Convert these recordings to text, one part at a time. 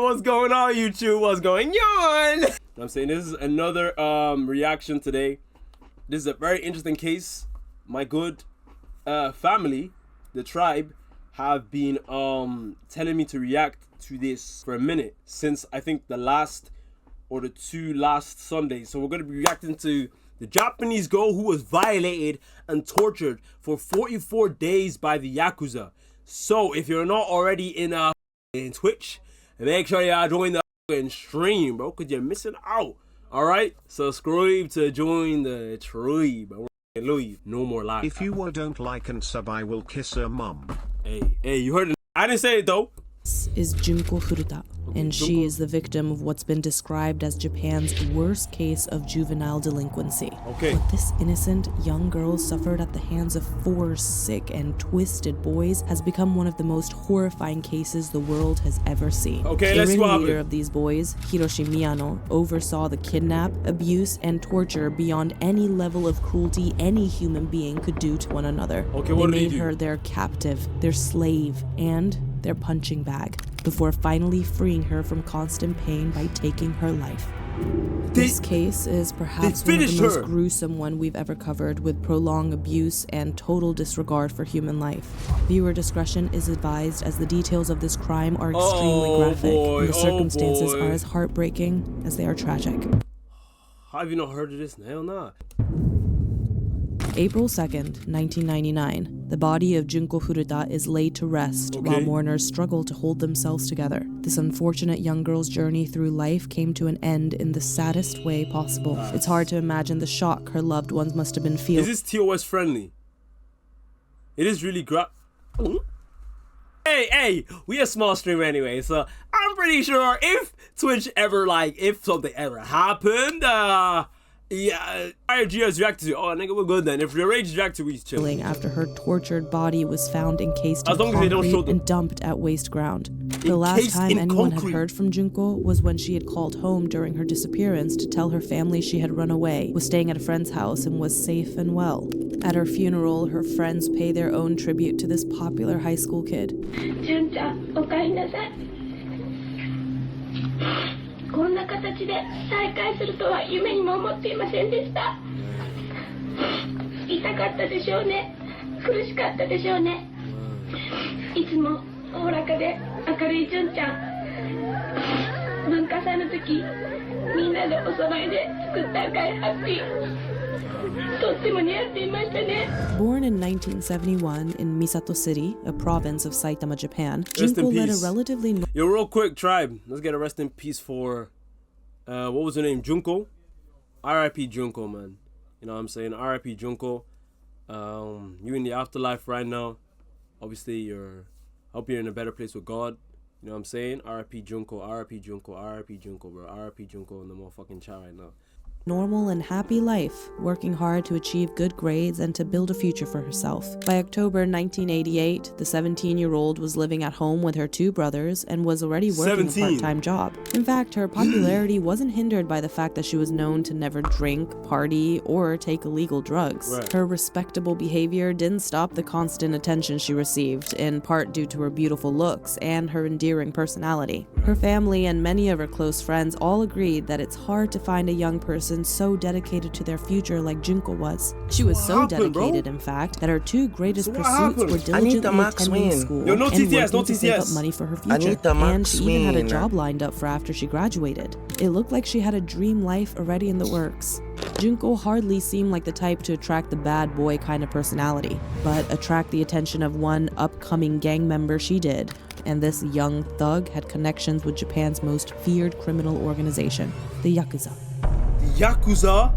what's going on, YouTube? What's going on? I'm saying this is another reaction today. This is a very interesting case. My good family, the tribe, have been telling me to react to this for a minute since I think the last or the two last Sundays. So we're gonna be reacting to the Japanese girl who was violated and tortured for 44 days by the Yakuza. So if you're not already in Twitch, make sure you join the stream, bro, because you're missing out. Alright? Subscribe to join the tribe. No more lies. If you don't like and sub, I will kiss her mum. Hey, you heard it. I didn't say it though. This is Junko Furuta, and she is the victim of what's been described as Japan's worst case of juvenile delinquency. Okay. What this innocent young girl suffered at the hands of 4 sick and twisted boys has become one of the most horrifying cases the world has ever seen. Okay, the let's see what happened. ringleader of these boys, Hiroshi Miyano, oversaw the kidnap, abuse, and torture beyond any level of cruelty any human being could do to one another. Okay, what they did he made do? her their captive, their slave, and their punching bag, before finally freeing her from constant pain by taking her life. This case is perhaps one of the most gruesome one we've ever covered, with prolonged abuse and total disregard for human life. Viewer discretion is advised, as the details of this crime are extremely graphic, and the circumstances are as heartbreaking as they are tragic. How have you not heard of this? Hell nah. April 2nd, 1999, the body of Junko Furuta is laid to rest while mourners struggle to hold themselves together. This unfortunate young girl's journey through life came to an end in the saddest way possible. It's hard to imagine the shock her loved ones must have been feeling. Is this TOS friendly? It is really Hey, we a small stream anyway, so I'm pretty sure if Twitch ever, if something ever happened, yeah, IRGS reacted to. Oh, nigga, we're good then. If your rage reacted, we chill. After her tortured body was found encased in concrete and dumped at waste ground. The last time anyone had heard from Junko was when she had called home during her disappearance to tell her family she had run away, was staying at a friend's house, and was safe and well. At her funeral, her friends pay their own tribute to this popular high school kid. Jun-chan, おかえりなさい。こんな形で再会するとは夢にも思っていませんでした。痛かったでしょうね。苦しかったでしょうね。いつもおおらかで明るい純ちゃん。文化祭の時、みんなでお揃いで作った赤いハッピー。とっても似合っていましたね。Born in 1971 in Misato City, a province of Saitama, Japan, Junko led a relatively... Yo, real quick, tribe. Let's get a rest in peace for, what was her name? Junko? R.I.P. Junko, man. You know what I'm saying? R.I.P. Junko. You in the afterlife right now. Obviously, I hope you're in a better place with God. You know what I'm saying? R.I.P. Junko, R.I.P. Junko, R.I.P. Junko, bro. R.I.P. Junko in the motherfucking chat right now. Normal and happy life, working hard to achieve good grades and to build a future for herself. By October 1988, the 17-year-old was living at home with her 2 brothers and was already working a part-time job. In fact, her popularity wasn't hindered by the fact that she was known to never drink, party, or take illegal drugs. Her respectable behavior didn't stop the constant attention she received, in part due to her beautiful looks and her endearing personality. Her family and many of her close friends all agreed that it's hard to find a young person so dedicated to their future like Junko was. She was so dedicated, in fact, that her 2 greatest pursuits were diligently attending school and working to save up money for her future. And she even had a job lined up for after she graduated. It looked like she had a dream life already in the works. Junko hardly seemed like the type to attract the bad boy kind of personality, but attract the attention of one upcoming gang member she did. And this young thug had connections with Japan's most feared criminal organization, the Yakuza. Yakuza?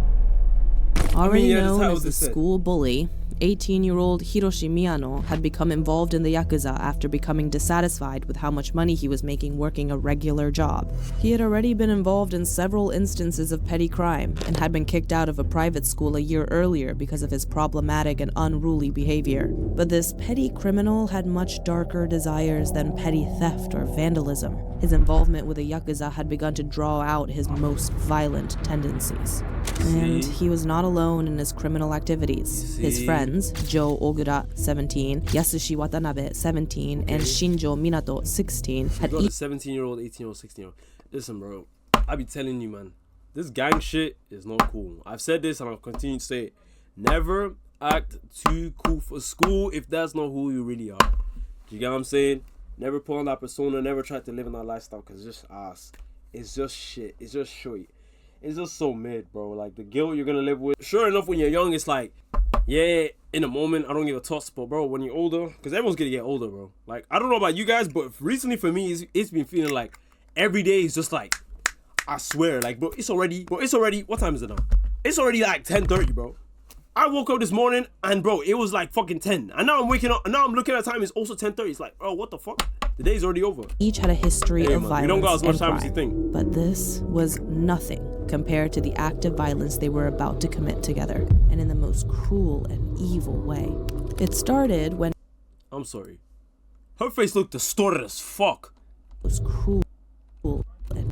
Already known as the school bully, 18-year-old Hiroshi Miyano had become involved in the Yakuza after becoming dissatisfied with how much money he was making working a regular job. He had already been involved in several instances of petty crime and had been kicked out of a private school a year earlier because of his problematic and unruly behavior. But this petty criminal had much darker desires than petty theft or vandalism. His involvement with the Yakuza had begun to draw out his most violent tendencies. And he was not alone in his criminal activities. His friends, friends, Joe Ogura, 17, Yasushi Watanabe, 17, and Shinjo Minato, 16, had got a 17-year-old, 18-year-old, 16-year-old. Listen, bro, I be telling you, man, this gang shit is not cool. I've said this and I'll continue to say it. Never act too cool for school if that's not who you really are. You get what I'm saying? Never put on that persona. Never try to live in that lifestyle because it's just ass. It's just shit. It's just shit. It's just so mid, bro. Like, the guilt you're gonna live with. Sure enough, when you're young, it's like, yeah, in a moment, I don't give a toss. But, bro, when you're older, because everyone's gonna get older, bro. Like, I don't know about you guys, but recently for me, it's been feeling like every day is just like, I swear, like, bro, it's already, what time is it now? It's already like 10:30, bro. I woke up this morning and, bro, it was like fucking 10. And now I'm waking up and now I'm looking at the time, it's also 10:30. It's like, bro, what the fuck? The day's already over. each had a history of violence. We don't got as much time and as you crime, think. but this was nothing compared to the act of violence they were about to commit together, and in the most cruel and evil way. It started when I'm sorry. Her face looked distorted as fuck. most cruel and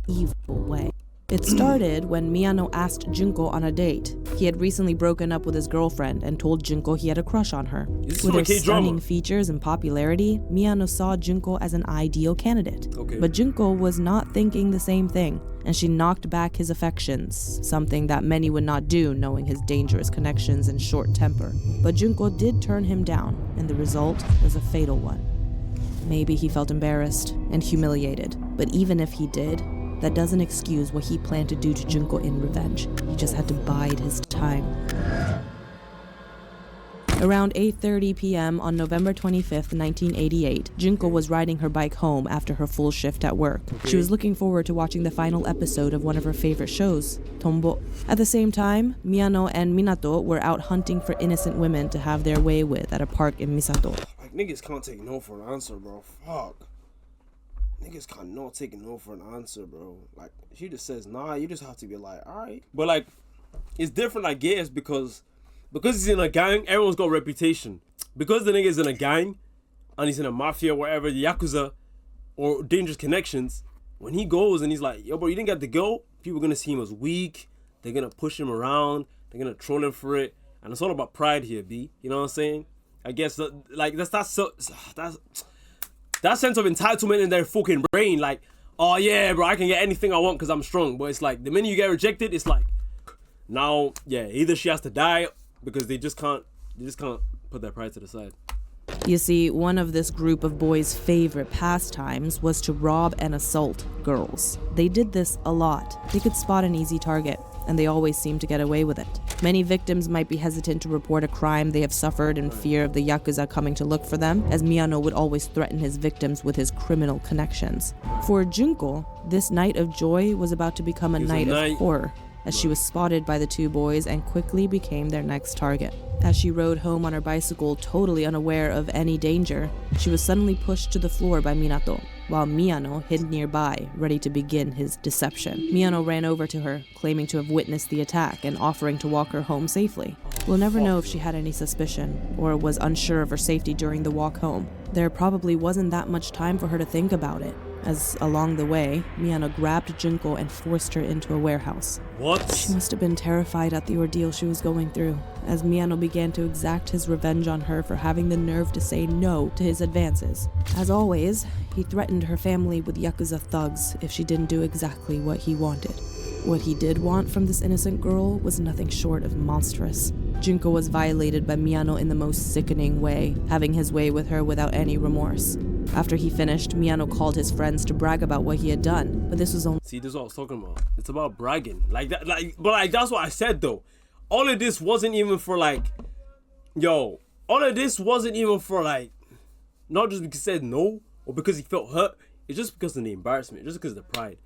evil way. It started when Miyano asked Junko on a date. He had recently broken up with his girlfriend and told Junko he had a crush on her. This is With from a her K-drama. stunning features and popularity, Miyano saw Junko as an ideal candidate. Okay. But Junko was not thinking the same thing, and she knocked back his affections, something that many would not do knowing his dangerous connections and short temper. But Junko did turn him down, and the result was a fatal one. Maybe he felt embarrassed and humiliated, but even if he did, that doesn't excuse what he planned to do to Junko in revenge. He just had to bide his time. Around 8:30 p.m. on November 25th, 1988, Junko was riding her bike home after her full shift at work. She was looking forward to watching the final episode of one of her favorite shows, Tombo. At the same time, Miyano and Minato were out hunting for innocent women to have their way with at a park in Misato. Like, niggas can't take no for an answer, bro. Fuck. Niggas cannot take no for an answer, bro. Like, she just says nah, you just have to be like, alright. But, like, it's different, I guess, because he's in a gang, everyone's got a reputation. Because the nigga's in a gang, and he's in a mafia, wherever, the Yakuza, or dangerous connections, when he goes and he's like, yo, bro, you didn't get the go, people are gonna see him as weak, they're gonna push him around, they're gonna troll him for it, and it's all about pride here, B. You know what I'm saying? I guess, like, that's that sense of entitlement in their fucking brain, like, oh yeah, bro, I can get anything I want because I'm strong. But it's like, the minute you get rejected, it's like, now, yeah, either she has to die because they just can't put their pride to the side. You see, one of this group of boys' favorite pastimes was to rob and assault girls. They did this a lot. They could spot an easy target, and they always seemed to get away with it. Many victims might be hesitant to report a crime they have suffered in fear of the Yakuza coming to look for them, as Miyano would always threaten his victims with his criminal connections. For Junko, this night of joy was about to become a night of horror, as she was spotted by the two boys and quickly became their next target. As she rode home on her bicycle, totally unaware of any danger, she was suddenly pushed to the floor by Minato, while Miyano hid nearby, ready to begin his deception. Miyano ran over to her, claiming to have witnessed the attack and offering to walk her home safely. We'll never know if she had any suspicion, or was unsure of her safety during the walk home. There probably wasn't that much time for her to think about it, as along the way, Miyano grabbed Junko and forced her into a warehouse. What? She must have been terrified at the ordeal she was going through, as Miyano began to exact his revenge on her for having the nerve to say no to his advances. As always, he threatened her family with Yakuza thugs if she didn't do exactly what he wanted. What he did want from this innocent girl was nothing short of monstrous. Junko was violated by Miyano in the most sickening way, having his way with her without any remorse. After he finished, Miyano called his friends to brag about what he had done, but this was only— See, this is what I was talking about. It's about bragging. Like that, but that's what I said though. All of this wasn't even for like, yo, all of this wasn't even for like, not just because he said no, or because he felt hurt. It's just because of the embarrassment, just because of the pride.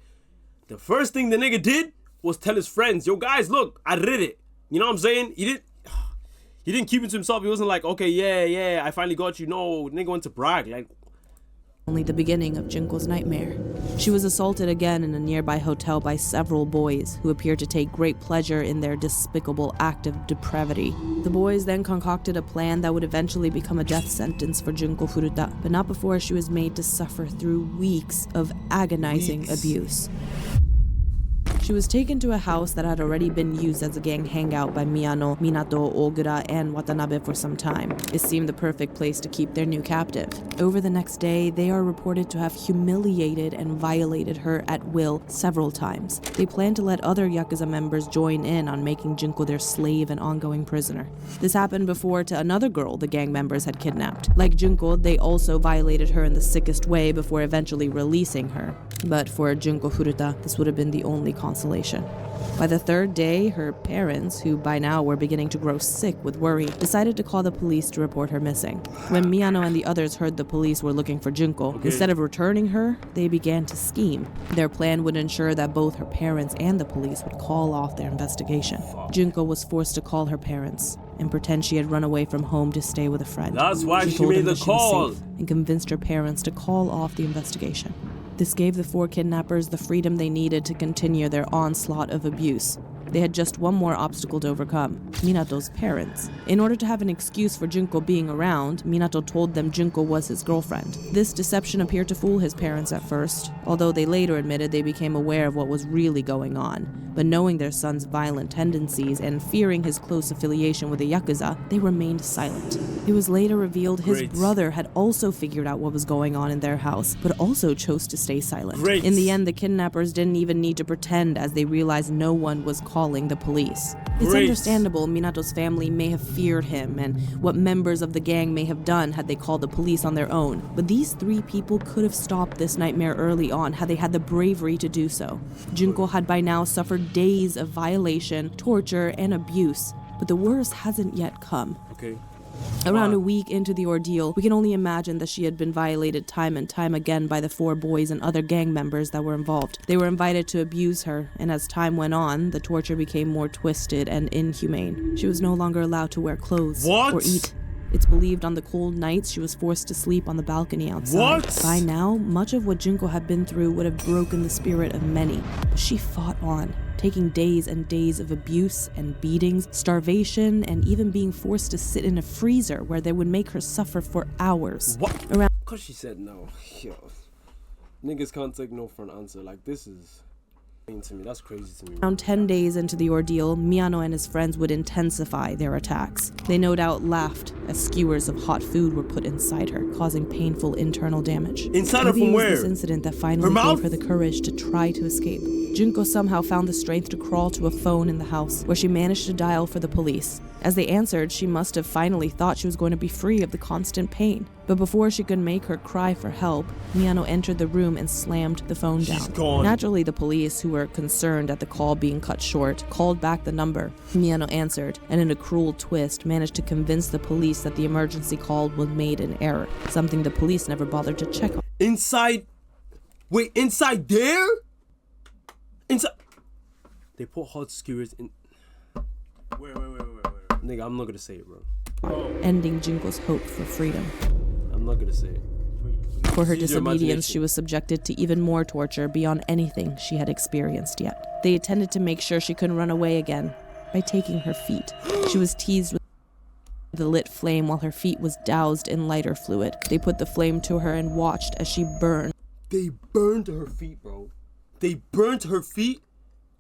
The first thing the nigga did was tell his friends, yo guys, look, I did it. You know what I'm saying? He didn't keep it to himself. He wasn't like, okay, yeah, I finally got you. No, nigga went to brag. Like, only the beginning of Junko's nightmare. She was assaulted again in a nearby hotel by several boys who appeared to take great pleasure in their despicable act of depravity. The boys then concocted a plan that would eventually become a death sentence for Junko Furuta, but not before she was made to suffer through weeks of agonizing abuse. She was taken to a house that had already been used as a gang hangout by Miyano, Minato, Ogura, and Watanabe for some time. It seemed the perfect place to keep their new captive. Over the next day, they are reported to have humiliated and violated her at will several times. They planned to let other Yakuza members join in on making Junko their slave and ongoing prisoner. This happened before to another girl the gang members had kidnapped. Like Junko, they also violated her in the sickest way before eventually releasing her. But for Junko Furuta, this would have been the only consolation. By the third day, her parents, who by now were beginning to grow sick with worry, decided to call the police to report her missing. When Miyano and the others heard the police were looking for Junko, instead of returning her, they began to scheme. Their plan would ensure that both her parents and the police would call off their investigation. Junko was forced to call her parents and pretend she had run away from home to stay with a friend. That's why she told made them the that she was call. safe and convinced her parents to call off the investigation. This gave the four kidnappers the freedom they needed to continue their onslaught of abuse. They had just one more obstacle to overcome: Minato's parents. In order to have an excuse for Junko being around, Minato told them Junko was his girlfriend. This deception appeared to fool his parents at first, although they later admitted they became aware of what was really going on. But knowing their son's violent tendencies and fearing his close affiliation with the Yakuza, they remained silent. It was later revealed his brother had also figured out what was going on in their house, but also chose to stay silent. In the end, the kidnappers didn't even need to pretend, as they realized no one was calling the police. It's understandable Minato's family may have feared him and what members of the gang may have done had they called the police on their own, but these three people could have stopped this nightmare early on had they had the bravery to do so. Junko had by now suffered days of violation, torture, and abuse, but the worst hasn't yet come. Around a week into the ordeal, we can only imagine that she had been violated time and time again by the four boys and other gang members that were involved. They were invited to abuse her, and as time went on, the torture became more twisted and inhumane. She was no longer allowed to wear clothes or eat. It's believed on the cold nights she was forced to sleep on the balcony outside. By now, much of what Junko had been through would have broken the spirit of many, but she fought on, taking days and days of abuse and beatings, starvation, and even being forced to sit in a freezer where they would make her suffer for hours. Because she said no. Yo. Niggas can't take no for an answer. Like, this is... to me. That's crazy to me. Around 10 days into the ordeal, Miyano and his friends would intensify their attacks. They no doubt laughed as skewers of hot food were put inside her, causing painful internal damage. Inside her from where? It was this incident that finally gave her the courage to try to escape. Junko somehow found the strength to crawl to a phone in the house, where she managed to dial for the police. As they answered, she must have finally thought she was going to be free of the constant pain. But before she could make her cry for help, Miyano entered the room and slammed the phone down. Naturally, the police, who were concerned at the call being cut short, called back the number. Miyano answered, and in a cruel twist, managed to convince the police that the emergency call was made in error, something the police never bothered to check on. Inside? Wait, inside there? Inside? They put hot skewers in... Wait. Nigga, I'm not gonna say it, bro. Ending Junko's hope for freedom. I'm not gonna say it. For her disobedience, she was subjected to even more torture beyond anything she had experienced yet. They intended to make sure she couldn't run away again by taking her feet. She was teased with the lit flame while her feet was doused in lighter fluid. They put the flame to her and watched as she burned. They burned her feet, bro. They burnt her feet?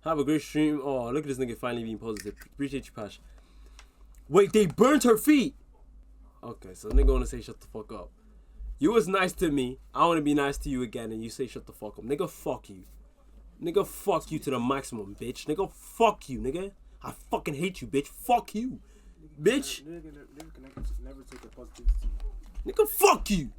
Have a great stream. Oh, look at this nigga finally being positive. Appreciate you, Pash. Wait, they burnt her feet? Okay, so nigga wanna say shut the fuck up. You was nice to me. I wanna be nice to you again, and you say shut the fuck up. Nigga, fuck you. Nigga, fuck you to the maximum, bitch. Nigga, fuck you, nigga. I fucking hate you, bitch. Fuck you, bitch. Nigga, fuck you.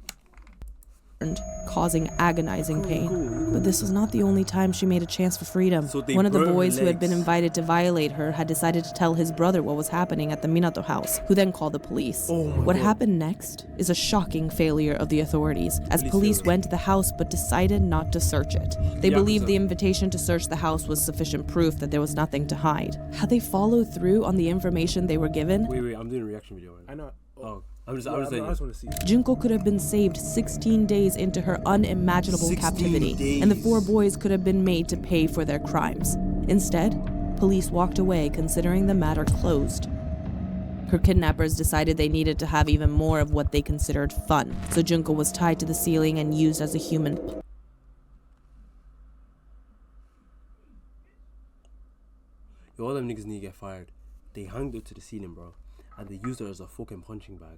Causing agonizing pain. But this was not the only time she made a chance for freedom. One of the boys who had been invited to violate her had decided to tell his brother what was happening at the Minato house, who then called the police. What happened next is a shocking failure of the authorities, as police went to the house but decided not to search it. They believed the invitation to search the house was sufficient proof that there was nothing to hide. Had they followed through on the information they were given? Wait, I'm doing a reaction video right now. I know. Oh. I just want to see. Junko could have been saved 16 days into her unimaginable captivity, and the four boys could have been made to pay for their crimes. Instead, police walked away, considering the matter closed. Her kidnappers decided they needed to have even more of what they considered fun, so Junko was tied to the ceiling and used as a human Yo, all them niggas need to get fired. They hung her to the ceiling, bro. And they used her as a fucking punching bag.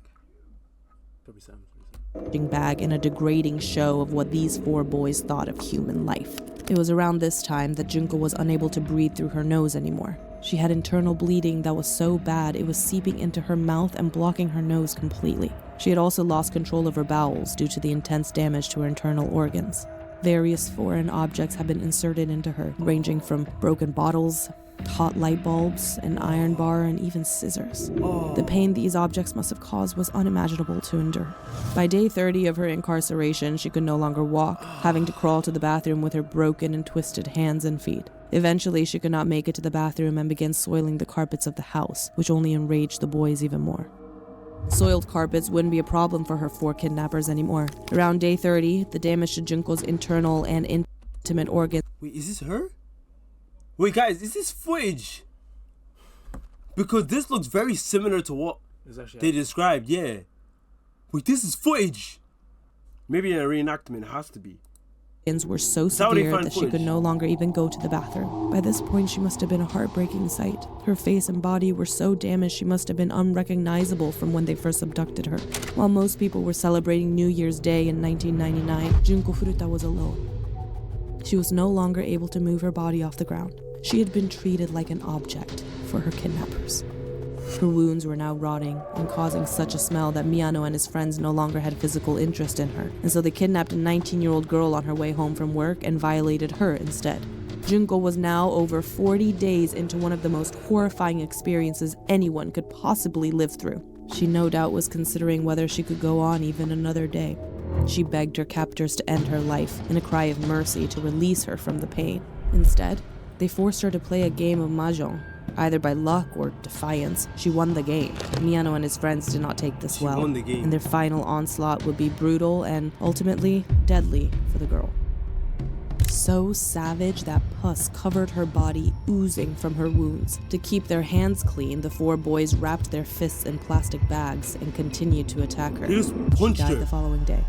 Bag in a degrading show of what these 4 boys thought of human life. It was around this time that Junko was unable to breathe through her nose anymore. She had internal bleeding that was so bad it was seeping into her mouth and blocking her nose completely. She had also lost control of her bowels due to the intense damage to her internal organs. Various foreign objects have been inserted into her, ranging from broken bottles, hot light bulbs, an iron bar, and even scissors. The pain these objects must have caused was unimaginable to endure. By day 30 of her incarceration, she could no longer walk, having to crawl to the bathroom with her broken and twisted hands and feet. Eventually, she could not make it to the bathroom and began soiling the carpets of the house, which only enraged the boys even more. Soiled carpets wouldn't be a problem for her 4 kidnappers anymore. Around day 30, the damage to Junko's internal and intimate organs. Wait, is this her? Wait, guys, is this footage? Because this looks very similar to what they described, yeah. Wait, this is footage. Maybe a reenactment has to be. Were so severe that she could no longer even go to the bathroom. By this point, she must have been a heartbreaking sight. Her face and body were so damaged she must have been unrecognizable from when they first abducted her. While most people were celebrating New Year's Day in 1999, Junko Furuta was alone. She was no longer able to move her body off the ground. She had been treated like an object for her kidnappers. Her wounds were now rotting and causing such a smell that Miyano and his friends no longer had physical interest in her, and so they kidnapped a 19-year-old girl on her way home from work and violated her instead. Junko was now over 40 days into one of the most horrifying experiences anyone could possibly live through. She no doubt was considering whether she could go on even another day. She begged her captors to end her life in a cry of mercy to release her from the pain. Instead, they forced her to play a game of mahjong. Either by luck or defiance, she won the game. Miyano and his friends did not take this well, and their final onslaught would be brutal and ultimately deadly for the girl. So savage that pus covered her body, oozing from her wounds. To keep their hands clean, the 4 boys wrapped their fists in plastic bags and continued to attack her. She died the following day.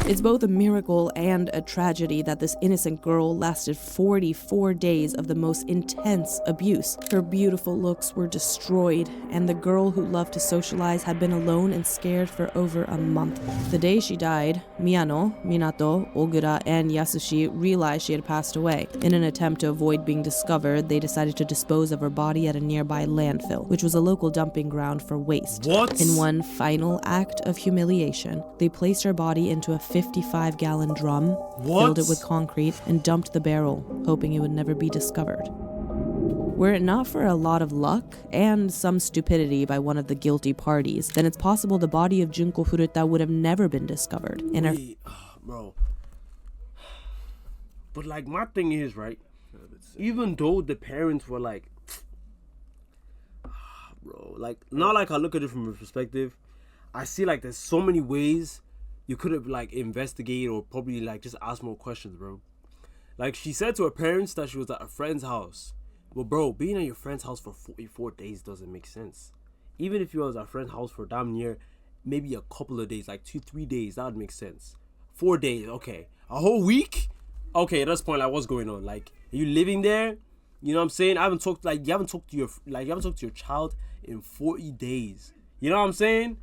It's both a miracle and a tragedy that this innocent girl lasted 44 days of the most intense abuse. Her beautiful looks were destroyed, and the girl who loved to socialize had been alone and scared for over a month. The day she died, Miyano, Minato, Ogura, and Yasushi realized she had passed away. In an attempt to avoid being discovered, they decided to dispose of her body at a nearby landfill, which was a local dumping ground for waste. What? In one final act of humiliation, they placed her body into a 55-gallon drum, filled it with concrete, and dumped the barrel, hoping it would never be discovered. Were it not for a lot of luck and some stupidity by one of the guilty parties, then it's possible the body of Junko Furuta would have never been discovered. Bro. But like, my thing is, right, even though the parents were like, bro, like, not like I look at it from a perspective, I see like there's so many ways you could have like investigated or probably like just ask more questions, bro. Like, she said to her parents that she was at a friend's house. Well, bro, being at your friend's house for 44 days doesn't make sense. Even if you was at a friend's house for damn near maybe a couple of days, like 2-3 days, that would make sense. 4 days, okay. A whole week? Okay, at this point, like, what's going on? Like, are you living there? You know what I'm saying? You haven't talked to your child in 40 days. You know what I'm saying?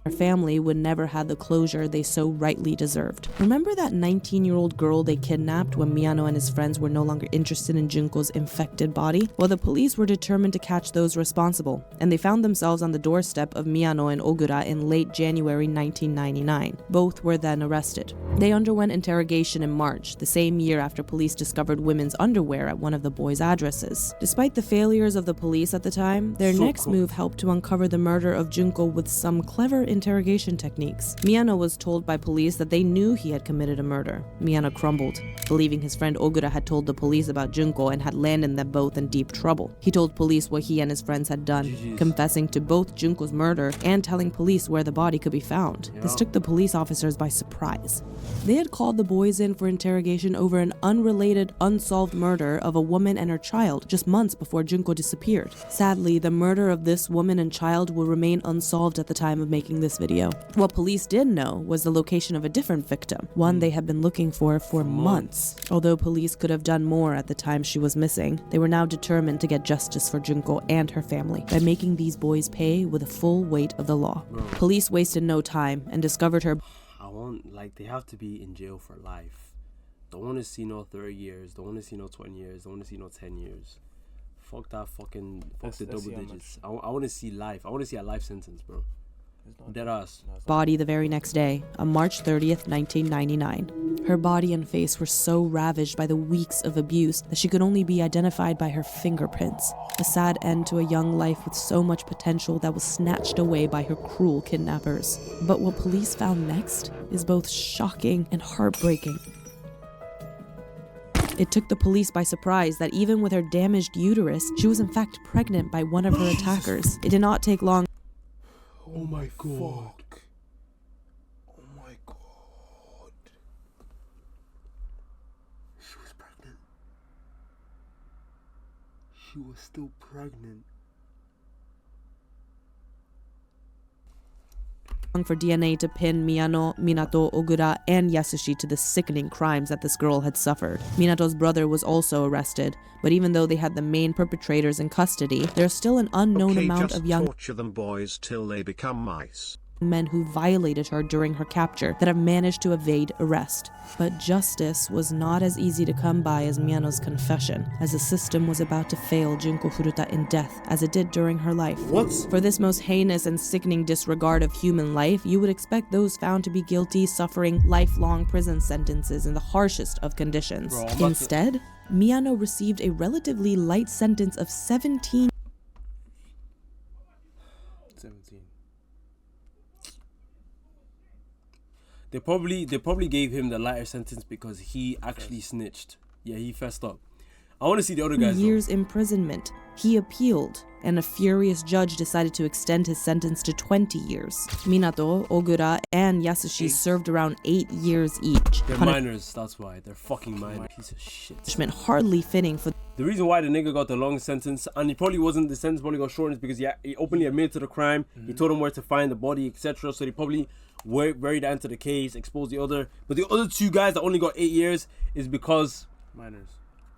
Her family would never have the closure they so rightly deserved. Remember that 19-year-old girl they kidnapped when Miyano and his friends were no longer interested in Junko's infected body? Well, the police were determined to catch those responsible, and they found themselves on the doorstep of Miyano and Ogura in late January 1999. Both were then arrested. They underwent interrogation in March, the same year after police discovered women's underwear at one of the boys' addresses. Despite the failures of the police at the time, their next move helped to uncover the murder of Junko with some clever interrogation techniques. Miyano was told by police that they knew he had committed a murder. Miyano crumbled, believing his friend Ogura had told the police about Junko and had landed them both in deep trouble. He told police what he and his friends had done, confessing to both Junko's murder and telling police where the body could be found. This took the police officers by surprise. They had called the boys in for interrogation over an unrelated, unsolved murder of a woman and her child just months before Junko disappeared. Sadly, the murder of this woman and child will remain unsolved at the time of making making this video. What police did know was the location of a different victim, one they had been looking for months. Although police could have done more at the time she was missing, they were now determined to get justice for Junko and her family by making these boys pay with the full weight of the law. Police wasted no time and discovered her. They have to be in jail for life. Don't want to see no 30 years. Don't want to see no 20 years. Don't want to see no 10 years. Fuck the double digits. I want to see life. I want to see a life sentence, bro. Dead ass. Body the very next day, on March 30th, 1999. Her body and face were so ravaged by the weeks of abuse that she could only be identified by her fingerprints. A sad end to a young life with so much potential that was snatched away by her cruel kidnappers. But what police found next is both shocking and heartbreaking. It took the police by surprise that even with her damaged uterus, she was in fact pregnant by one of her attackers. It did not take long. Oh my god. Oh my god. She was pregnant. She was still pregnant. For DNA to pin Miyano, Minato, Ogura, and Yasushi to the sickening crimes that this girl had suffered. Minato's brother was also arrested, but even though they had the main perpetrators in custody, there's still an unknown amount of young torture them boys till they become mice. Men who violated her during her capture that have managed to evade arrest. But justice was not as easy to come by as Miyano's confession, as the system was about to fail Junko Furuta in death, as it did during her life. What? For this most heinous and sickening disregard of human life, you would expect those found to be guilty suffering lifelong prison sentences in the harshest of conditions. Instead, Miyano received a relatively light sentence of 17. They probably gave him the lighter sentence because he actually snitched. Yeah, he fessed up. I want to see the other guys. Years imprisonment. He appealed, and a furious judge decided to extend his sentence to 20 years. Minato, Ogura, and Yasushi served around 8 years each. They're minors, that's why. They're fucking minors. Piece of shit. Punishment hardly fitting for the reason why the nigga got the long sentence, and the sentence probably got shortened, is because he openly admitted to the crime. He told him where to find the body, etc. So they probably buried that into the case, exposed the other. But the other two guys that only got 8 years is because minors.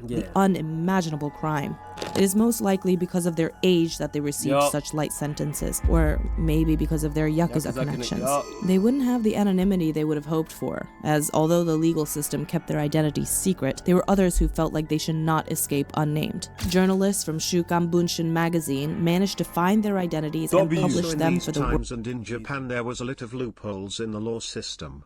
Yeah. The unimaginable crime. It is most likely because of their age that they received such light sentences, or maybe because of their Yakuza connections. They wouldn't have the anonymity they would have hoped for, as although the legal system kept their identities secret, there were others who felt like they should not escape unnamed. Journalists from Shukan Bunshin magazine managed to find their identities and publish them for the world. And in Japan there was a lot of loopholes in the law system.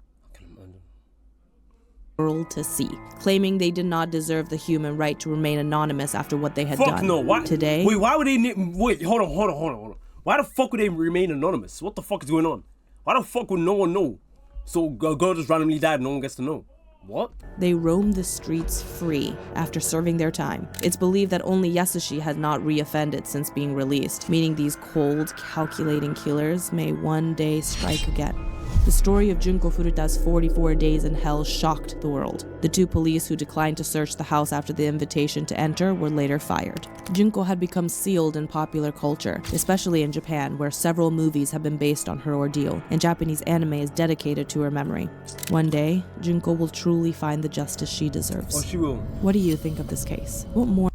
To see, claiming they did not deserve the human right to remain anonymous after what they had done. No, why? Today, wait, why would they? Wait, hold on. Why the fuck would they remain anonymous? What the fuck is going on? Why the fuck would no one know? So a girl just randomly died, no one gets to know. What? They roamed the streets free after serving their time. It's believed that only Yasushi had not reoffended since being released, meaning these cold, calculating killers may one day strike again. The story of Junko Furuta's 44 days in hell shocked the world. The two police who declined to search the house after the invitation to enter were later fired. Junko had become sealed in popular culture, especially in Japan, where several movies have been based on her ordeal, and Japanese anime is dedicated to her memory. One day, Junko will truly find the justice she deserves. Oh, she will. What do you think of this case? What more